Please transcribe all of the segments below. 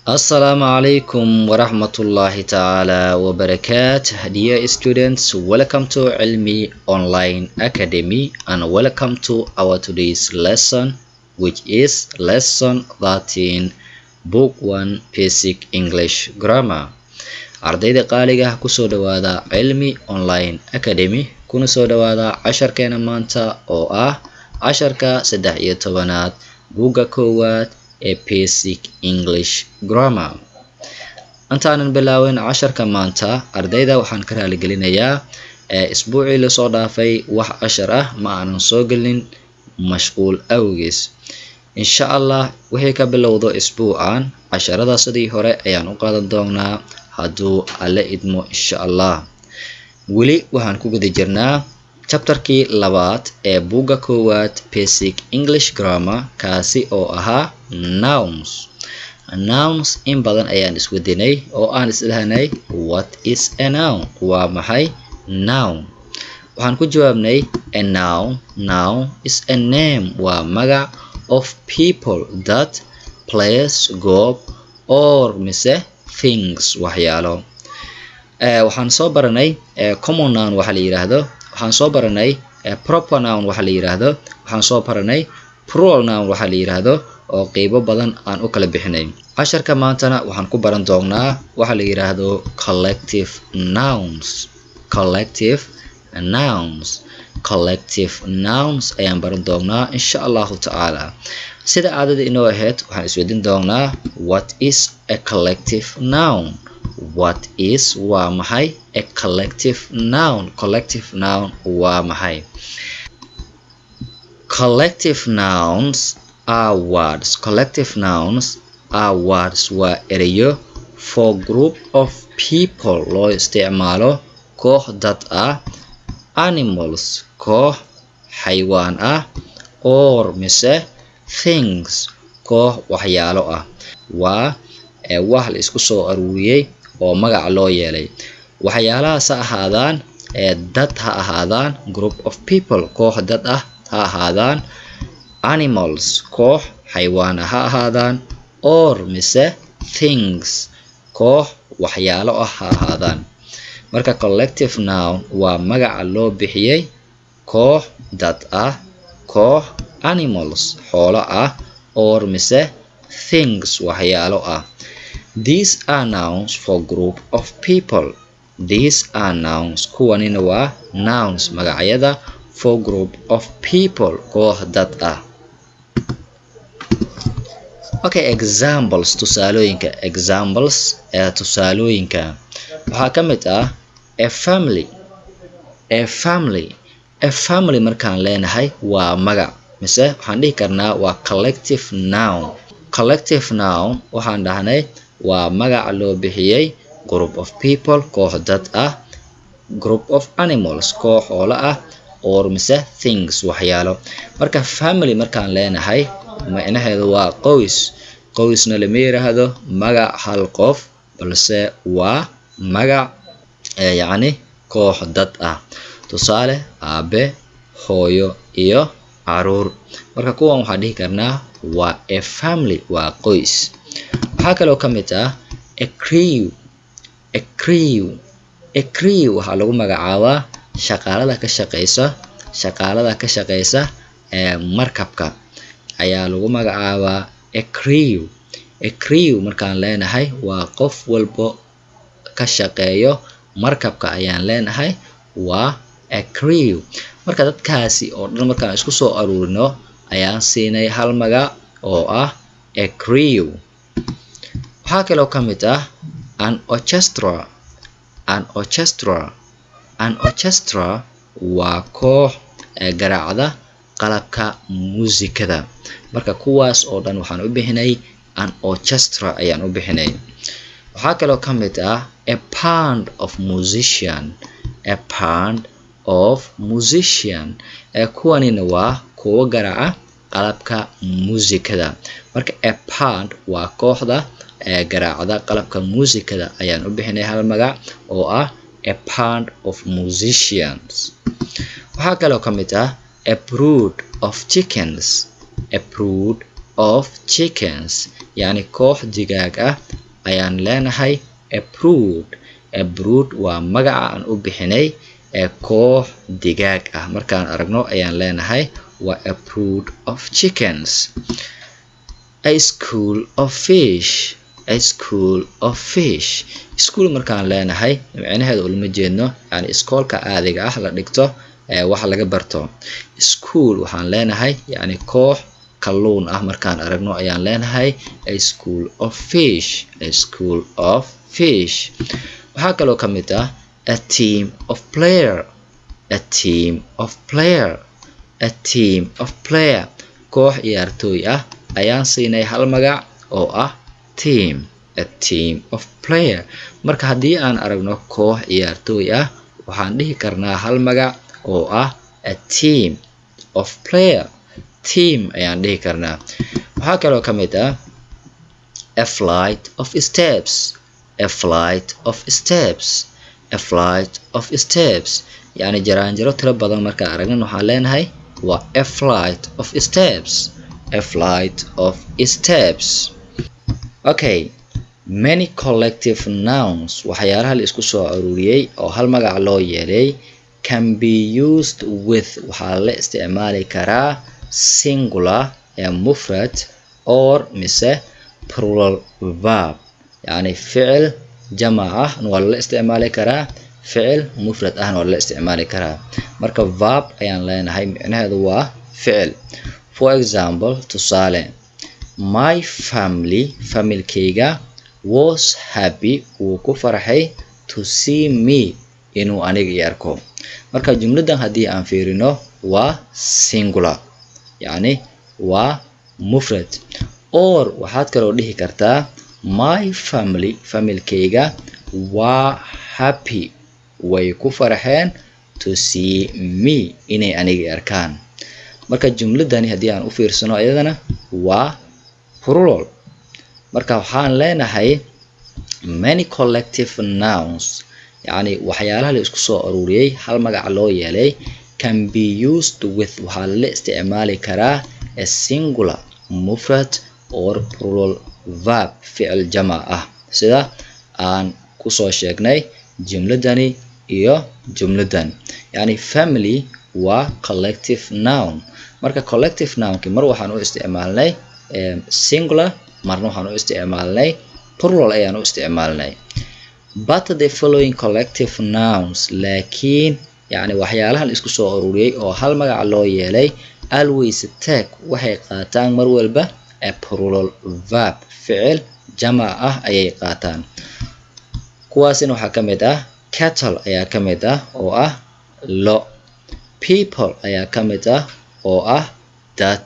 Assalamu alaikum wa rahmatullahi ta'ala wa barakatuh. Dear students, welcome to Ilmi Online Academy and welcome to our today's lesson, which is lesson 13, book 1, basic English grammar. Ardayda qaaliga kusoo dhawaada Cilmi Online Academy kuna soo dhawaada casharkeena maanta oo ah casharka 13aad buugga koowaad ee basic English grammar. Intaanan bilaawin casharka maanta ardayda waxaan ka raali gelinayaa isbuucii la soo dhaafay wax cashar ah ma aanan soo gelin mashquul awgiis. insha Allah wixii ka bilowdo isbuucan casharada sidii hore ayaan u qaadan doonaa hadduu alle idmo insha Allah. weli waxaan ku guda jirnaa chapterkii labaad ee buugga koowaad basic English grammar kaasi oo ahaa nouns. Nouns in badan ayaan isweydiinay oo aan islahanay what is a noun? Waa maxay noun? Waxaan ku jawaabnay a noun is a name, waa magac of people, that, place, goob, or mise things, waxyaalo. Waxaan soo baranay common noun waxa la yiraahdo, waxaan soo baranay proper noun waxa la yiraahdo, waxaan soo baranay plural noun waxa la yiraahdo oo qaybo badan aan u kala bixinay. casharka maantana waxaan ku baran doonaa waxa la yiraahdo collective nouns. collective nouns ayaan baran doonaa insha Allah ta'ala. sida caadada inoo ahayd waxaan isweydiin doonaa what is a collective noun? What is waa maxay a collective noun? Collective noun waa maxay? Collective nouns are words. Collective nouns are words waa erayo for group of people loo isticmaalo koox dad ah, animals koox xayawaan ah, or mise things koox waxyaalo ah. waa wax la isku soo aruuriyay oo magac loo yeelay. waxyaalahaas ha ahaadaan dad ha ahaadaan, group of people koox dad ah ha ahaadaan, animals koox xayawaan ha ahaadaan, or mise things koox waxyaalo ah ha ahaadaan. marka collective noun waa magaca loo bixiyay koox dad ah, koox animals xoolo ah, or mise things waxyaalo ah. These are nouns for group of people. These are nouns kuwanina waa nouns magacyada for group of people koox dad ah. Okay, examples tusaalooyinka. Tusaalooyinka waxaa ka mid ah a family markaan leenahay waa magac mise waxaan dhihi karnaa waa collective noun. waxaan dhahnay waa magac loo bixiyay group of people koox dad ah, group of animals koox xoolo ah, or mise things waxyaalo. marka family markaan leenahay macnaheedu waa qoysna lama yiraahdo magac hal qof balse waa magac yacni koox dad ah. tusaale aabe, hooyo iyo caruur. marka kuwan waxaan dhihi karnaa waa a family, waa qoys. waxaa kaloo ka mid ah a crew waxaa lagu magacaabaa shaqaalada ka shaqeysa markabka ayaa lagu magacaabaa a crew. markaan leenahay waa qof walbo ka shaqeeyo markabka ayaan leenahay waa a crew. marka dadkaasi oo dhan markaan isku soo aruurino ayaan siinay hal magac oo ah a crew. waxaa kaloo ka mid ah an orchestra waa koox garaacda qalabka muusikada. marka kuwaas oo dhan waxaan u bixinay an orchestra ayaan u bixinay. waxaa kaloo ka mid ah a band of musician. kuwanina waa kuwo garaaca qalabka muusikada. marka a band waa kooxda garaacda qalabka muusikada ayaan u bixinay hal magac oo ah a band of musicians. waxaa kaloo ka mid ah a brood of chickens yani koox digaag ah ayaan leenahay a brood waa magaca aan u bixinay ee koox digaag ah markaan aragno ayaan leenahay waa a brood of chickens. A school of fish school markaan leenahay macnaheedu ulama jeedno yani iskoolka caadiga ah la dhigto waxa laga barto. School waxaan leenahay yani koox kalluun ah markaan aragno ayaan leenahay a school of fish. Waxaa kaloo ka mid ah a team of player koox ciyaartooy ah ayaan siinay hal magac oo ah team. A team of player marka haddii aan aragno koox ciyaartooy ah waxaan dhihi karnaa hal magac oo ah a team of player. Team ayaan dhihi karnaa. Waxaa kaloo ka mid ah a flight of steps yani jaraanjaro tiro badan markaan aragnan waxaan leenahay waa a flight of steps. Okay, many collective nouns waxyaalaha la isku soo ururiyay oo hal magac loo yeelay can be used with waxaa la isticmaali karaa singular mufrad or mise plural verb yani ficil jamac ah waa la isticmaali karaa ficil mufrad ahna waa la isticmaali karaa. Marka verb ayaan leenahay macnaheedu waa ficil. For example, tusaale my familkayga was happy wuu ku farxay to see me inuu aniga i arko. Marka jumladan haddii aan fiirino waa singular yani waa mufrad. Or waxaad kaloo dhihi kartaa my familkayga waa happy way ku farxeen to see me inay aniga i arkaan. Marka jumladani haddii aan u fiirsano ayadana waa plural. Marka waxaan leenahay many collective nouns yani waxyaalaha la isku soo ururiyay hal magac loo yeelay can be used with waxaa la isticmaali karaa a singular mufrad or plural verb ficil jamac ah sida aan kusoo sheegnay jumladani iyo jumladan. yani family waa collective noun. Marka collective nounki mar waxaan u isticmaalnay singular marna waxaan u isticmaalnay plural ayaan u isticmaalnay. But the following collective nouns laakiin yani waxyaalaha la isku soo ururiyay oo hal magac loo yeelay always take waxay qaataan mar walba a plural verb ficil jamac ah ayay qaataan. Kuwaasina waxaa ka mid ah cattle ayaa ka mid ah oo ah lo. People ayaa ka mid ah oo ah dad.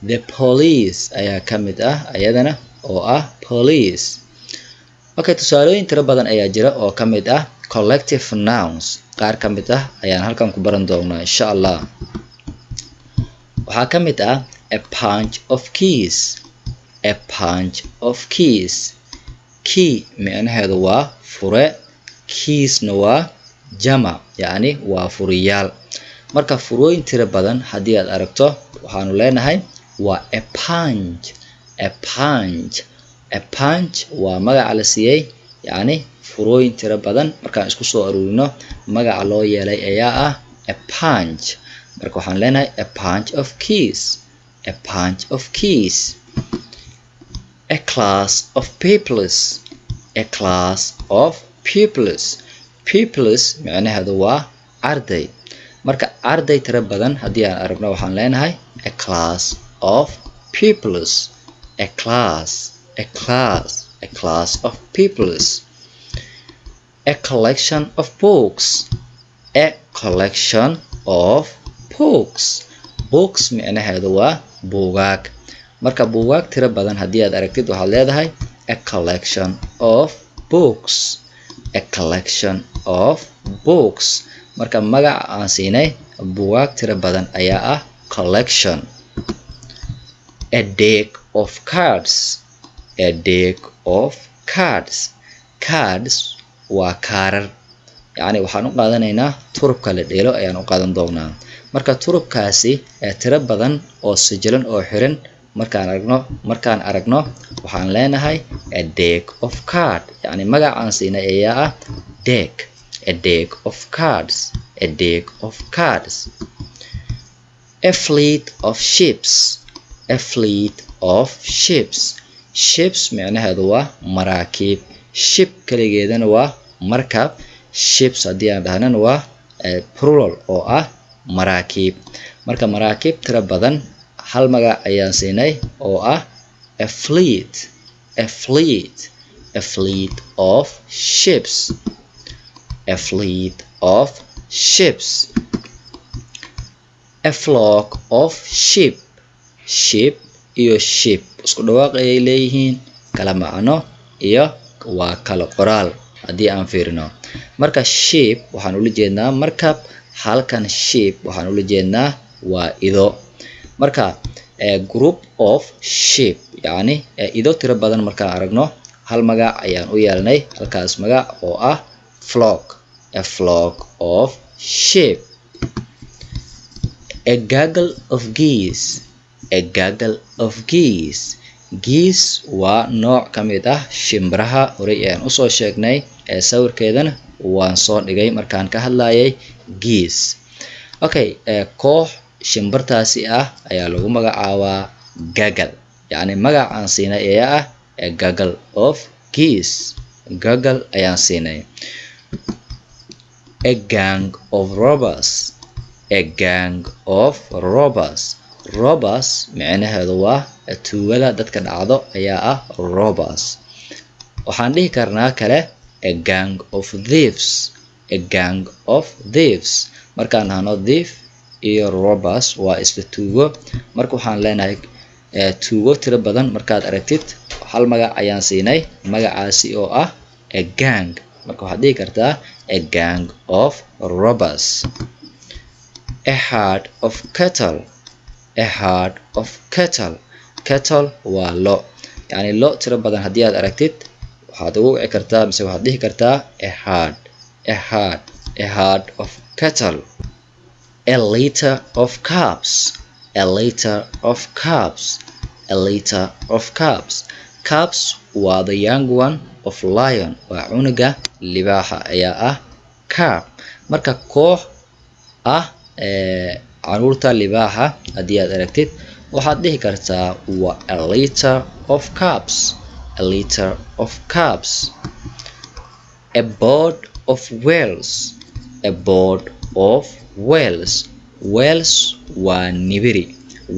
The police ayaa ka mid ah ayadana oo ah police. Okay, tusaalooyin tiro badan ayaa jira oo ka mid ah collective nouns. Qaar ka mid ah ayaan halkan ku baran doonaa insha Allah. Waxaa ka mid ah a bunch of keys. Key macnaheedu waa fure, keysna waa jamac yani waa furiyaal. Marka furooyin tiro badan haddii aad aragto waxaanu leenahay waa a punch waa magaca la siiyey yani furooyin tiro badan markaan isku soo ururino magaca loo yeelay ayaa ah a punch. Marka waxaan leenahay a bunch of keys. A class of pupils macnaheedu waa arday. Marka arday tiro badan haddii aan aragno waxaan leenahay a class of pupils. A class of pupils. A collection of books. Books macnaheedu waa buugaag. Marka buugaag tiro badan haddii aad aragtid waxaad leedahay a collection of books. Marka magaca aan siinay buugaag tiro badan ayaa ah collection. A deck of cards waa kaarar yani waxaan u qaadanaynaa turubka la dheelo ayaan u qaadan doonaa. Marka turubkaasi tiro badan oo sijilan oo xiran markaan aragno waxaan leenahay a deck of card yani magacaan siinay ayaa ah deck, a deck of cards, a deck of cards. A fleet of ships, a fleet of ships. Ships macnaheedu waa maraakiib, ship kaligeedana waa markab, ships haddii aan dhahnana waa plural oo ah maraakiib. marka maraakiib tira badan hal magac ayaan siinay oo ah a fleet, a fleet, a fleet of ships, a fleet of ships. A flock of sheep, sheep iyo sheep isku dhawaaq ayay leeyihiin, kala macno iyo waa kala qoraal haddii aan fiirino. marka sheep waxaan ula jeednaa markab, halkan sheep waxaan ula jeednaa waa ido. marka a group of sheep yani ido tiro badan markaan aragno hal magac ayaan u yeelnay, halkaas magac oo ah flock, a flock of sheep. A gaggle of geese, a gaggle of geese. geese waa nooc ka mid ah shimbiraha horey ayaan usoo sheegnay ee sawirkeedana waan soo dhigay markaan ka hadlayay geese. okay koox shimbirtaasi ah ayaa lagu magacaabaa gaggle yani magacaan siinay ayaa ah a gaggle of geese, gaggle ayaan siinay. A gang of robbers, a gang of robbers. robbers macnaheedu waa tuugada dadka dhacdo ayaa ah robbers. waxaan dhihi karnaa kale a gang of thieves, a gang of thieves. markaan nahno thief iyo robbers waa isla tuugo, marka waxaan leenahay tuugo tiro badan markaad aragtid hal magac ayaan siinay, magacaasi oo ah a gang. marka waxaad dhihi kartaa a gang of robbers. A herd of cattle, a herd of cattle. cattle waa lo yani lo tiro badan haddii aad aragtid waxaad ugu wici kartaa mise waxaad dhihi kartaa a herd, a herd, a herd of cattle. A litter of calves, a litter of calves, a litter of calves. calves waa the young one of lion, waa cunuga libaaxa ayaa ah calf. marka koox ah caruurta libaaxa haddii aad aragtid waxaad dhihi kartaa waa a litter of calves, a litter of calves. A board of whales, a board of whales. whales waa nibiri,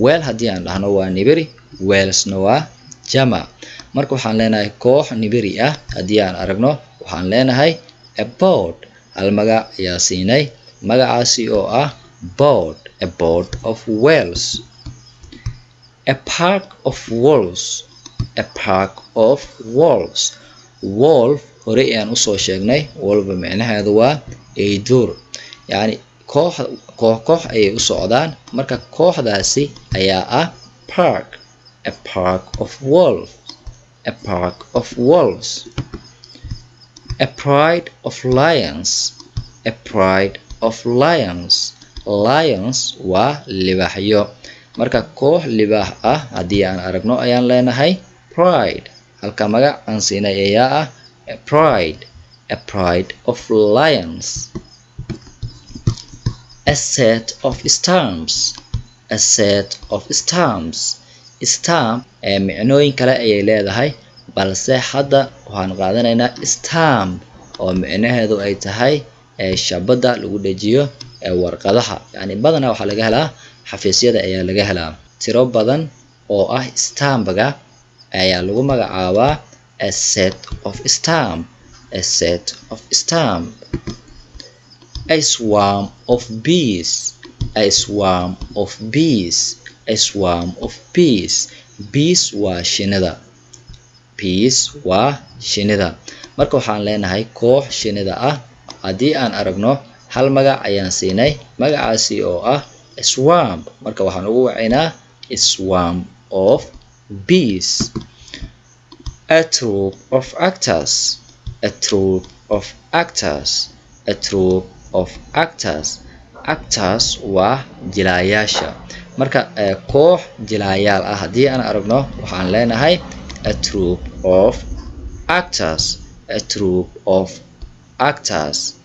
whale haddii aan dhahno waa nibiri, whalesna waa jamac. marka waxaan leenahay koox nibiri ah haddii aan aragno waxaan leenahay a board, hal magac ayaa siinay, magacaasi oo ah board, a board of whales. A pack of wolves, a pack of wolves. wolf horey ayaan usoo sheegnay, wolf macnaheedu waa eyduur yani koox ayay u socdaan, marka kooxdaasi ayaa ah pack, a pack of wolves, a pack of wolves. A pride of lions, a pride of lions. lions waa libaaxyo, marka koox libaax ah haddii aan aragno ayaan leenahay pride, halka magac aan siinay ayaa ah a pride, a pride of lions. A set of stamps, a set of stamps. stamp micnooyin kale ayay leedahay, balse hadda waxaan qaadanaynaa stamp oo micnaheedu ay tahay shabada lagu dhajiyo warqadaha, yani badanaa waxaa laga helaa xafiisyada ayaa laga helaa. tiro badan oo ah stambaga ayaa lagu magacaabaa a set of stamp, a set of stamp. A swarm of bees, a swarm of bees, a swarm of bees. bees waa shinida, bees waa shinida. marka waxaan leenahay koox shinida ah haddii aan aragno hal magac ayaan siinay, magacaasi oo ah swarm, marka waxaan ugu wacaynaa swarm of bees. A troop of actors, a troop of actors, a troop of actors. actors waa jilaayaasha, marka koox jilaayaal ah haddii aan aragno waxaan leenahay a troupe of actors. A troupe of actors.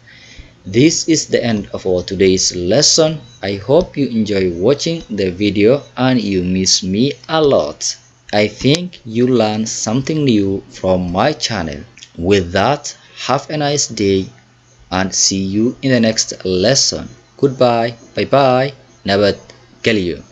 This is the end of our today's lesson. I hope you enjoy watching the video and you miss me a lot. I think you learned something new from my channel. With that, have a nice day and see you in the next lesson. Goodbye. Bye bye. Nabad gelyo.